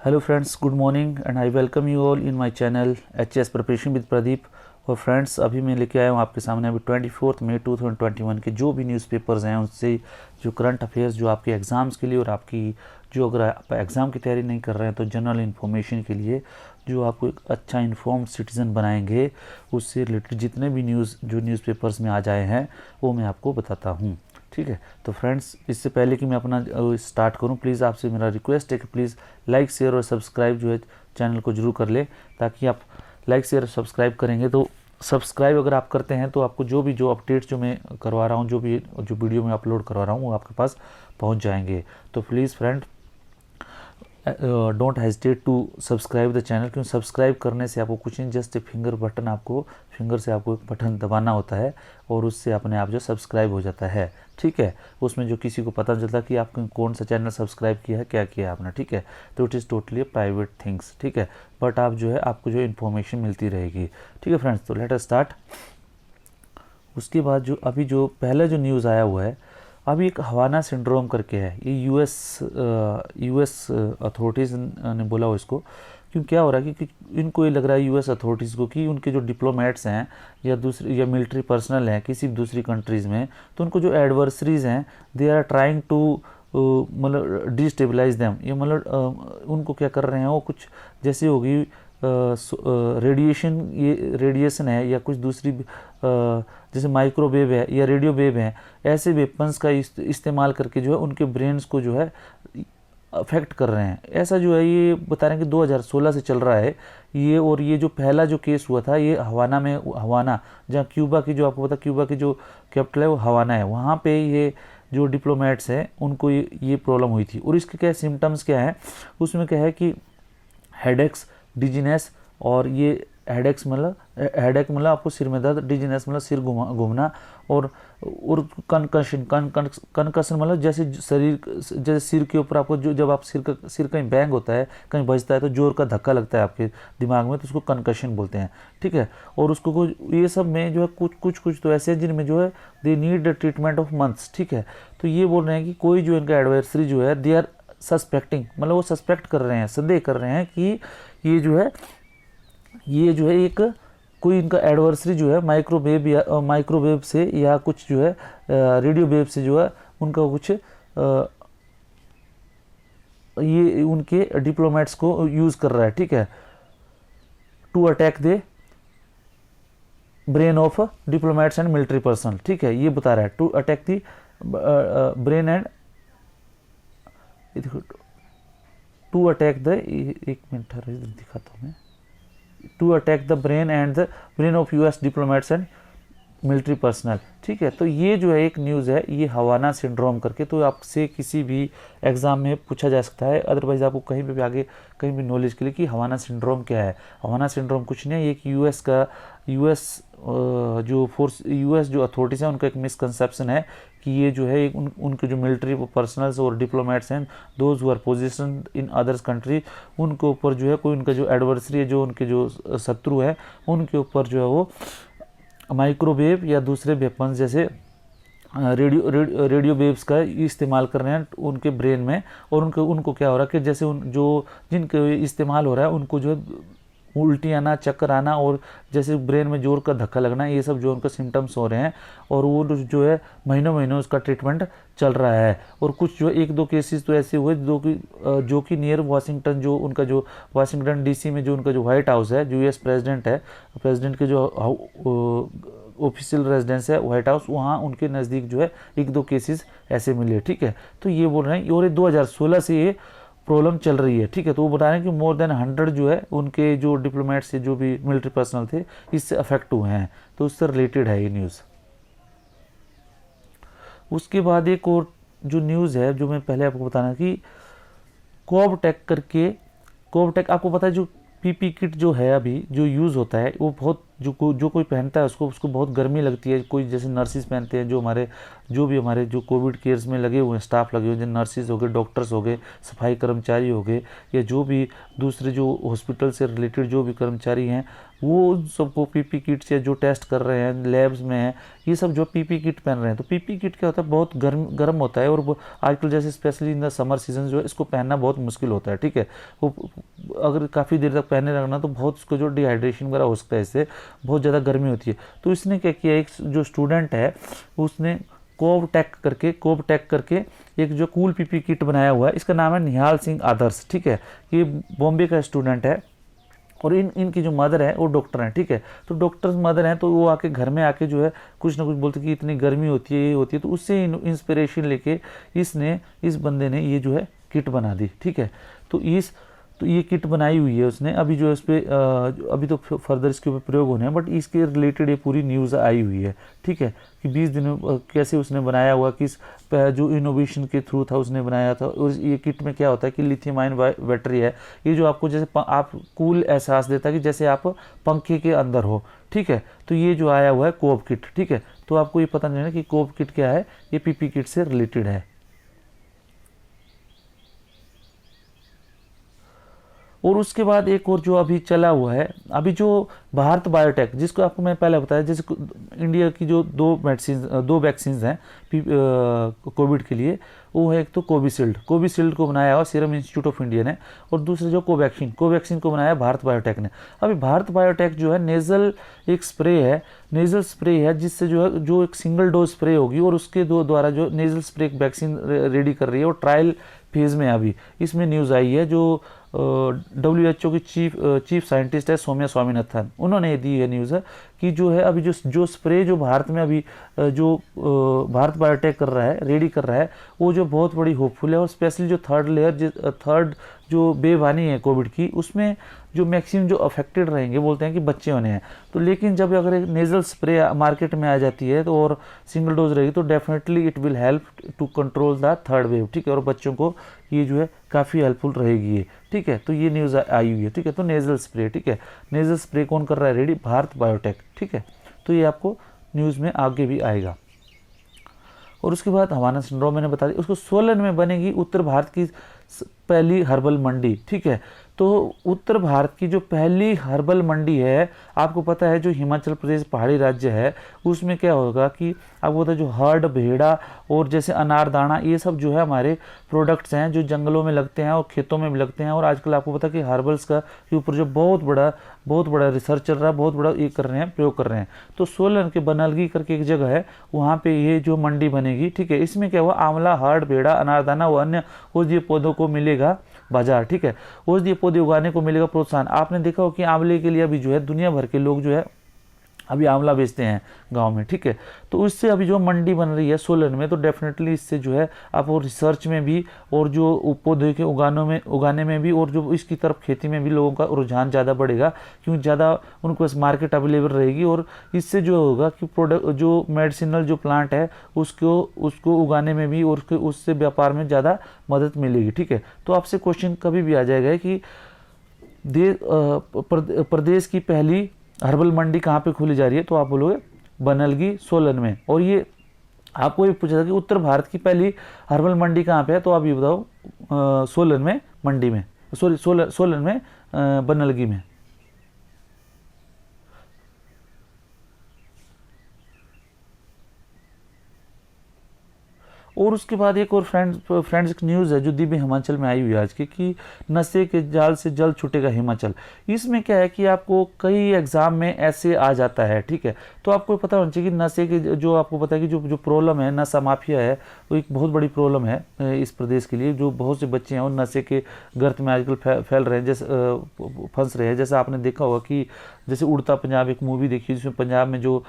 Hello friends, good morning and I welcome you all in my channel HS preparation with Pradeep. और friends, अभी मैं लेके आया हूँ आपके सामने अभी 24 मई 2021 के जो भी न्यूज़पेपर्स हैं उससे जो करंट अफेयर्स जो आपके एग्ज़ाम्स के लिए और आपकी जो अगर आप एग्ज़ाम की तैयारी नहीं कर रहे हैं तो जनरल इन्फॉर्मेशन के लिए जो आपको एक अच्छा इन्फॉर्म्ड सिटीज़न बनाएंगे, उससे रिलेटेड जितने भी न्यूज़पेपर्स में आ जाए हैं वो मैं आपको बताता हूँ। ठीक है, तो फ्रेंड्स, इससे पहले कि मैं अपना स्टार्ट करूं, प्लीज़ आपसे मेरा रिक्वेस्ट है कि प्लीज़ लाइक शेयर और सब्सक्राइब जो है चैनल को जरूर कर ले, ताकि आप लाइक शेयर और सब्सक्राइब करेंगे तो सब्सक्राइब अगर आप करते हैं तो आपको जो अपडेट्स जो मैं करवा रहा हूं, जो वीडियो मैं अपलोड करवा रहा हूं वो आपके पास पहुंच जाएंगे। तो please friend, don't hesitate to subscribe the channel, क्योंकि सब्सक्राइब करने से आपको कुछ नहीं, जस्ट फिंगर से आपको एक बटन दबाना होता है और उससे अपने आप जो सब्सक्राइब हो जाता है। ठीक है, उसमें जो किसी को पता चलता कि आपने कौन सा चैनल सब्सक्राइब किया है, क्या किया है आपने। ठीक है, तो it is totally private things. ठीक है, बट आप जो है आपको जो इन्फॉर्मेशन मिलती रहेगी। ठीक है फ्रेंड्स, तो लेट अस स्टार्ट। उसके बाद जो अभी जो पहला जो न्यूज़ आया हुआ है, अभी एक हवाना सिंड्रोम करके है, ये यूएस अथॉरिटीज़ ने बोला हो इसको। क्यों, क्या हो रहा है कि इनको ये लग रहा है यूएस अथॉरिटीज़ को कि उनके जो डिप्लोमेट्स हैं या दूसरी या मिलिट्री पर्सनल हैं किसी भी दूसरी कंट्रीज़ में, तो उनको जो एडवर्सरीज़ हैं दे आर ट्राइंग टू मतलब डिस्टेबलाइज देम। ये मतलब उनको क्या कर रहे हैं, वो कुछ जैसे होगी रेडिएशन है या कुछ दूसरी जैसे माइक्रोवेव है या रेडियो वेव है, ऐसे वेपन्स का इस्तेमाल करके जो है उनके ब्रेन्स को जो है अफेक्ट कर रहे हैं। ऐसा जो है ये बता रहे हैं कि 2016 से चल रहा है ये। और ये जो पहला जो केस हुआ था ये हवाना जहाँ क्यूबा की, जो आपको पता क्यूबा की जो कैपिटल है वो हवाना है, वहाँ पे ये जो डिप्लोमेट्स हैं उनको ये प्रॉब्लम हुई थी। और इसके क्या सिम्टम्स क्या है, उसमें क्या है कि हेडेक्स, डिजीनेस, और ये हेडेक मतलब आपको सिर में दर्द, डिजीनेस मतलब सिर घूमना, और कंकशन मतलब जैसे सिर के ऊपर आपको जब आप सिर कहीं बैंग होता है, कहीं बजता है तो जोर का धक्का लगता है आपके दिमाग में, तो उसको कंकशन बोलते हैं। ठीक है, और उसको ये सब में जो है कुछ तो ऐसे हैं जिनमें जो है they need the treatment of months. ठीक है, तो ये बोल रहे हैं कि कोई जो इनका एडवर्सरी जो है दे आर सस्पेक्टिंग, मतलब वो सस्पेक्ट कर रहे हैं, संदेह कर रहे हैं कि ये जो है एक कोई इनका एडवर्सरी जो है माइक्रोवेव से या कुछ जो है रेडियो वेव से जो है उनका कुछ ये उनके डिप्लोमेट्स को यूज़ कर रहा है। ठीक है, to attack the brain of diplomats and military personnel. ठीक है, ये बता रहा है to attack the brain and to attack the, एक मिनट दिखाता हूँ मैं, to attack the brain of US diplomats and military personnel. ठीक है, तो ये जो है एक न्यूज़ है, ये हवाना सिंड्रोम करके, तो आपसे किसी भी एग्ज़ाम में पूछा जा सकता है। अदरवाइज़ आपको कहीं भी आगे कहीं भी नॉलेज के लिए कि हवाना सिंड्रोम क्या है। हवाना सिंड्रोम कुछ नहीं है, एक यूएस जो अथॉरिटीज़ हैं उनका एक मिसकंसेप्शन है कि ये जो है उनके जो मिलिट्री पर्सनल्स और डिप्लोमेट्स हैं, those who are position in others country, उनके ऊपर जो है कोई उनका जो एडवर्सरी है, जो उनके जो शत्रु है, उनके ऊपर जो है वो माइक्रोवेव या दूसरे वेपन्स जैसे रेडियो वेव्स का इस्तेमाल कर रहे हैं उनके ब्रेन में। और उनको क्या हो रहा है कि जैसे जिनके इस्तेमाल हो रहा है उनको जो है उल्टी आना, चक्कर आना और जैसे ब्रेन में जोर का धक्का लगना, ये सब जो उनका सिम्टम्स हो रहे हैं। और वो जो है महीनों उसका ट्रीटमेंट चल रहा है। और कुछ जो एक दो केसेस तो ऐसे हुए जो कि नियर वाशिंगटन, जो उनका जो वाशिंगटन डीसी में जो उनका जो व्हाइट हाउस है, जो यूएस प्रेसिडेंट के जो ऑफिशियल रेजिडेंस है व्हाइट हाउस, वहाँ उनके नज़दीक जो है एक दो केसेस ऐसे मिले। ठीक है, तो ये बोल रहे हैं और 2016 से ये प्रॉब्लम चल रही है। ठीक है, तो वो बता रहे हैं कि मोर देन 100 जो है उनके जो डिप्लोमेट्स से जो भी मिलिट्री पर्सनल थे इससे अफेक्ट हुए हैं। तो उससे रिलेटेड है ये न्यूज़। उसके बाद एक और जो न्यूज़ है जो मैं पहले आपको बताना कि कोवटेक आपको पता है, जो पीपी किट जो है अभी जो यूज़ होता है वो बहुत जो कोई पहनता है उसको बहुत गर्मी लगती है। कोई जैसे नर्सिस पहनते हैं, जो कोविड केयर्स में लगे हुए हैं, स्टाफ लगे हुए हैं, नर्सिस हो गए, डॉक्टर्स हो गए, सफाई कर्मचारी हो गए, या जो भी दूसरे जो हॉस्पिटल से रिलेटेड जो भी कर्मचारी हैं, वो सबको पीपी किट्स या जो टेस्ट कर रहे हैं लैब्स में हैं, ये सब जो पीपी किट पहन रहे हैं। तो पीपी किट क्या होता है, बहुत गर्म होता है, और आजकल जैसे specially in the summer season जो है इसको पहनना बहुत मुश्किल होता है। ठीक है, वो अगर काफ़ी देर तक पहने रखना तो बहुत उसको जो डिहाइड्रेशन वगैरह हो सकता है, इससे बहुत ज़्यादा गर्मी होती है। तो इसने क्या किया, एक जो स्टूडेंट है उसने कोव टेक करके एक जो कूल पीपी किट बनाया हुआ है, इसका नाम है निहाल सिंह आदर्श। ठीक है, ये बॉम्बे का स्टूडेंट है, और इनकी जो मदर है वो डॉक्टर हैं। ठीक है, तो डॉक्टर्स मदर हैं, तो वो आके घर में आके जो है कुछ ना कुछ बोलते कि इतनी गर्मी होती है, ये होती है, तो उससे इंस्पिरेशन लेके इस बंदे ने ये जो है किट बना दी। ठीक है, तो ये किट बनाई हुई है उसने। अभी जो है इस पर अभी तो फर्दर इसके ऊपर प्रयोग होने हैं, बट इसके रिलेटेड ये पूरी न्यूज़ आई हुई है। ठीक है, कि 20 दिन कैसे उसने बनाया हुआ, किस जो इनोवेशन के थ्रू था उसने बनाया था। और ये किट में क्या होता है कि लिथियम आयन बैटरी है, ये जो आपको जैसे आप कूल एहसास देता है कि जैसे आप पंखे के अंदर हो। ठीक है, तो ये जो आया हुआ है कोव किट। ठीक है, तो आपको ये पता नहीं है कि कोव किट क्या है, ये पीपी किट से रिलेटेड है। और उसके बाद एक और जो अभी चला हुआ है, अभी जो भारत बायोटेक, जिसको आपको मैं पहले बताया, जैसे इंडिया की जो दो वैक्सीन हैं कोविड के लिए, वो है एक तो कोविशील्ड को बनाया हुआ सीरम इंस्टीट्यूट ऑफ इंडिया ने, और दूसरे जो कोवैक्सीन को बनाया भारत बायोटेक ने। अभी भारत बायोटेक जो है नेज़ल स्प्रे है, जिससे जो एक सिंगल डोज स्प्रे होगी, और उसके द्वारा जो नेज़ल स्प्रे वैक्सीन रेडी कर रही है, और ट्रायल फेज में अभी इसमें न्यूज़ आई है। जो WHO की चीफ साइंटिस्ट है सौम्या स्वामीनाथन, उन्होंने दी है न्यूज़ है कि जो है अभी जो स्प्रे जो भारत में अभी जो भारत बायोटेक कर रहा है, रेडी कर रहा है, वो जो बहुत बड़ी होपफुल है। और स्पेशली जो थर्ड जो वेव आनी है कोविड की, उसमें जो मैक्सिमम जो अफेक्टेड रहेंगे बोलते हैं कि बच्चे होने हैं। तो लेकिन जब अगर एक नेज़ल स्प्रे मार्केट में आ जाती है तो, और सिंगल डोज रहेगी, तो definitely it will help to control the third wave. ठीक है, और बच्चों को ये जो है काफ़ी हेल्पफुल रहेगी ये। ठीक है, तो ये न्यूज़ आई हुई है। ठीक है, तो नेज़ल स्प्रे, ठीक है, नेज़ल स्प्रे कौन कर रहा है रेडी, भारत बायोटेक। ठीक है, तो ये आपको न्यूज़ में आगे भी आएगा। और उसके बाद हवाना सिंड्रोम मैंने बता दी, उसको सोलन में बनेगी उत्तर भारत की पहली हर्बल मंडी। ठीक है, तो उत्तर भारत की जो पहली हर्बल मंडी है, आपको पता है जो हिमाचल प्रदेश पहाड़ी राज्य है, उसमें क्या होगा कि आपको पता है जो हर्ड, भेड़ा और जैसे अनारदाना, ये सब जो है हमारे प्रोडक्ट्स हैं जो जंगलों में लगते हैं और खेतों में भी लगते हैं। और आजकल आपको पता है कि हर्बल्स का के ऊपर जो बहुत बड़ा रिसर्च चल रहा है, बहुत बड़ा ये कर रहे हैं, प्रयोग कर रहे हैं। तो सोलन के बनलगी करके एक जगह है, वहाँ पे ये जो मंडी बनेगी। ठीक है, इसमें क्या हुआ, आंवला, हर्ड, भेड़ा, अनारदाना व अन्य औषधीय पौधों को मिलेगा बाजार। ठीक है, औषधीय पौधे उगाने को मिलेगा प्रोत्साहन। आपने देखा हो कि आंवले के लिए अभी जो है दुनिया भर के लोग जो है अभी आंवला बेचते हैं गांव में। ठीक है, तो इससे अभी जो मंडी बन रही है सोलन में, तो डेफिनेटली इससे जो है आप वो रिसर्च में भी और जो पौधे के उगाने में भी और जो इसकी तरफ खेती में भी लोगों का रुझान ज़्यादा बढ़ेगा, क्योंकि ज़्यादा उनको मार्केट अवेलेबल रहेगी। और इससे जो होगा कि प्रोडक्ट जो मेडिसिनल जो प्लांट है उसको उगाने में भी और उससे व्यापार में ज़्यादा मदद मिलेगी। ठीक है, तो आपसे क्वेश्चन कभी भी आ जाएगा कि प्रदेश की पहली हर्बल मंडी कहाँ पे खोली जा रही है, तो आप बोलोगे बनलगी सोलन में। और ये आपको ये पूछा था कि उत्तर भारत की पहली हर्बल मंडी कहाँ पे है, तो आप ये बताओ सोलन में मंडी में, सॉरी सोलन में बनलगी में। और उसके बाद एक और फ्रेंड्स न्यूज़ है जो दिव्य हिमाचल में आई हुई है आज की, कि नशे के जाल से जल्द छूटेगा हिमाचल। इसमें क्या है कि आपको कई एग्जाम में ऐसे आ जाता है। ठीक है, तो आपको पता होना चाहिए कि नशे के जो आपको पता है कि जो प्रॉब्लम है, नशा माफिया है, वो एक बहुत बड़ी प्रॉब्लम है इस प्रदेश के लिए। जो बहुत से बच्चे हैं वो नशे के गर्त में आजकल फैल रहे हैं, जैसे फंस रहे हैं। जैसे आपने देखा होगा कि जैसे उड़ता पंजाब एक मूवी देखी, जिसमें पंजाब में जो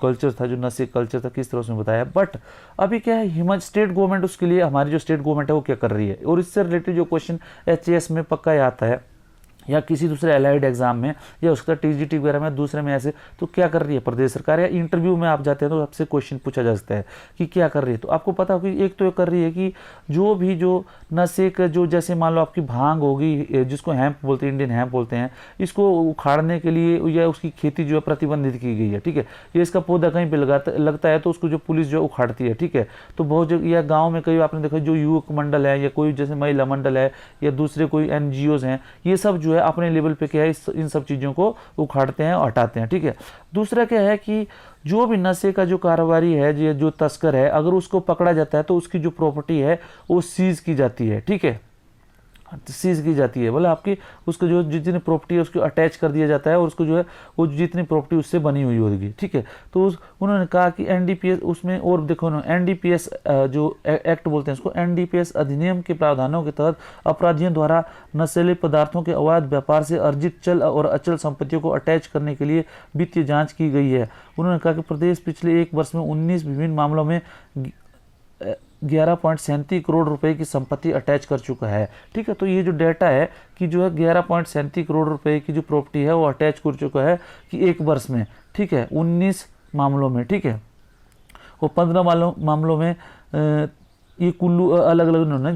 कल्चर था, जो नशे कल्चर था, किस तरह उसमें बताया। बट अभी क्या है, स्टेट गवर्नमेंट उसके लिए, हमारी जो स्टेट गवर्नमेंट है वो क्या कर रही है। और इससे रिलेटेड जो क्वेश्चन HAS में पक्का आता है, या किसी दूसरे एलाइड एग्जाम में या उसका टीजीटी वगैरह में दूसरे में ऐसे, तो क्या कर रही है प्रदेश सरकार, या इंटरव्यू में आप जाते हैं तो आपसे क्वेश्चन पूछा जा सकता है कि क्या कर रही है, तो आपको पता हो कि एक तो ये कर रही है कि जो नशे का जो, जैसे मान लो आपकी भांग होगी जिसको हैम्प बोलते हैं, इंडियन हैम्प बोलते हैं, इसको उखाड़ने के लिए या उसकी खेती जो है प्रतिबंधित की गई है, ठीक है। ये इसका पौधा कहीं पर लगता है तो उसको जो पुलिस जो है उखाड़ती है, ठीक है। तो बहुत जगह या गाँव में कई आपने देखा जो युवक मंडल है या कोई जैसे महिला मंडल है या दूसरे कोई NGOs हैं, ये सब जो है अपने लेवल पे क्या है इन सब चीज़ों को उखाड़ते हैं और हटाते हैं, ठीक है। दूसरा क्या है कि जो भी नशे का जो कारोबारी है, जो तस्कर है, अगर उसको पकड़ा जाता है तो उसकी जो प्रॉपर्टी है वो सीज की जाती है, ठीक है, सीज की जाती है, बोले आपकी उसको जो जितनी प्रॉपर्टी है उसको अटैच कर दिया जाता है और उसको जो है वो जितनी प्रॉपर्टी उससे बनी हुई होगी, ठीक है। तो उन्होंने कहा कि NDPS उसमें, और देखो ना NDPS जो एक्ट बोलते हैं उसको, NDPS अधिनियम के प्रावधानों के तहत अपराधियों द्वारा नशीले पदार्थों के अवैध व्यापार से अर्जित चल और अचल संपत्तियों को अटैच करने के लिए वित्तीय जाँच की गई है। उन्होंने कहा कि प्रदेश पिछले 1 वर्ष में 19 विभिन्न मामलों में 11.37 करोड़ रुपए की संपत्ति अटैच कर चुका है, ठीक है। तो ये जो डाटा है कि जो है 11.37 करोड़ रुपए की जो प्रॉपर्टी है वो अटैच कर चुका है कि 1 वर्ष में, ठीक है, 19 मामलों में, ठीक है। वो 15 मामलों में ये कुल्लू अलग अलग उन्होंने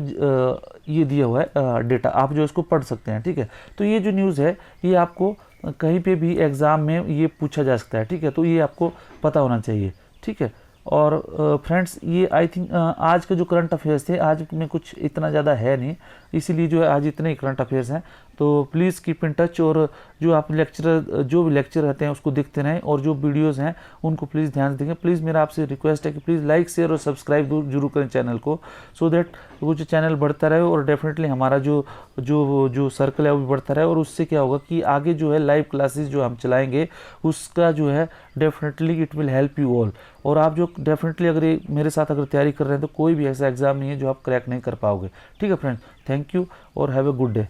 ये दिया हुआ है डेटा, आप जो इसको पढ़ सकते हैं, ठीक है। तो ये जो न्यूज़ है ये आपको कहीं पे भी एग्ज़ाम में ये पूछा जा सकता है, ठीक है। तो ये आपको पता होना चाहिए, ठीक है। और फ्रेंड्स ये आई थिंक आज के जो करंट अफेयर्स थे, आज में कुछ इतना ज़्यादा है नहीं, इसीलिए जो है आज इतने ही करंट अफेयर्स हैं। तो प्लीज़ कीप इन टच, और जो आप जो भी लेक्चर रहते हैं उसको देखते रहें, और जो वीडियोस हैं उनको प्लीज़ ध्यान देंगे। प्लीज़ मेरा आपसे रिक्वेस्ट है कि प्लीज़ लाइक शेयर और सब्सक्राइब जरूर करें चैनल को, सो दैट वो जो चैनल बढ़ता रहे और डेफिनेटली हमारा जो सर्कल है वो भी बढ़ता रहे, और उससे क्या होगा कि आगे जो है लाइव क्लासेस जो हम चलाएंगे उसका जो है definitely it will help you all. और आप जो डेफिनेटली अगर मेरे साथ अगर तैयारी कर रहे हैं तो कोई भी ऐसा एग्ज़ाम नहीं है जो आप क्रैक नहीं कर पाओगे, ठीक है फ्रेंड्स। थैंक यू और हैव ए गुड डे।